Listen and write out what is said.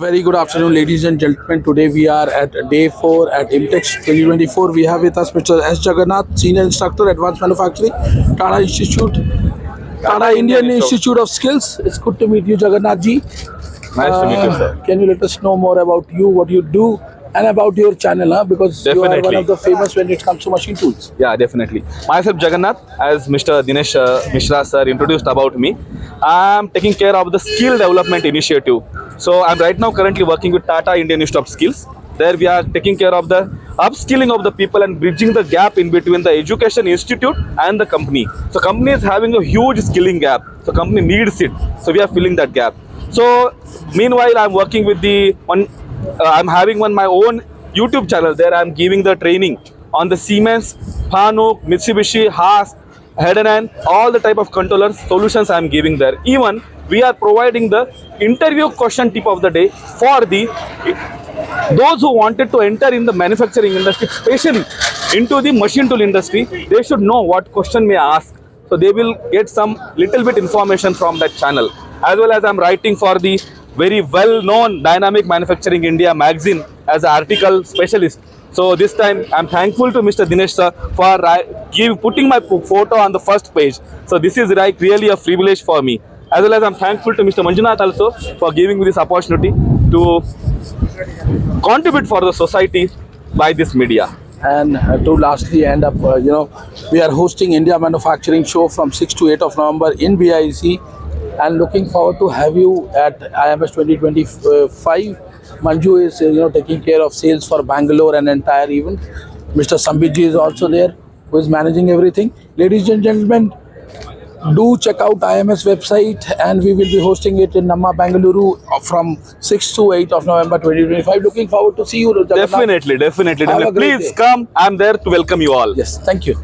Very good afternoon, ladies and gentlemen. Today we are at day 4 at IMTEX 2024. We have with us Mr. S. Jagannath, Senior Instructor, Advanced Manufacturing, Tata Institute, Tata Indian Institute of Skills. It's good to meet you, Jagannath ji. Nice to meet you, sir. Can you let us know more about you, what you do, and about your channel? Because you are one Definitely. of the famous when it comes to machine tools. Yeah, definitely. Myself, Jagannath, as Mr. Dinesh Mishra sir introduced about me, I'm taking care of the skill development initiative. So I'm right now currently working with Tata Indian Institute of Skills. There we are taking care of the upskilling of the people and bridging the gap in between the education institute and the company. So company is having a huge skilling gap. So company needs it. So we are filling that gap. So meanwhile, I'm working with the one. I'm having my own YouTube channel. There I'm giving the training on the Siemens, Fanuc, Mitsubishi, Haas, Hedden, all the type of controllers solutions I'm giving there. Even we are providing the interview question tip of the day for the those who wanted to enter in the manufacturing industry, especially into the machine tool industry. They should know what question may ask. So they will get some little bit information from that channel. As well as I'm writing for the very well-known Dynamic Manufacturing India magazine as an article specialist. So this time I'm thankful to Mr. Dinesh sir for putting my photo on the first page. So this is like really a privilege for me. As well as I'm thankful to Mr. Manjunath also for giving me this opportunity to contribute for the society by this media. And to lastly end up, we are hosting India Manufacturing Show from 6 to 8 of November in BIC, and looking forward to have you at IMS 2025. Manju is taking care of sales for Bangalore and entire event. Mr. Sambiji is also there, who is managing everything. Ladies and gentlemen, do check out IMS website, and we will be hosting it in Namma, Bangalore from 6 to 8 of November 2025. Looking forward to see you, Jagannath. Definitely. Have a great Please day. come. I'm there to welcome you all. Yes, thank you.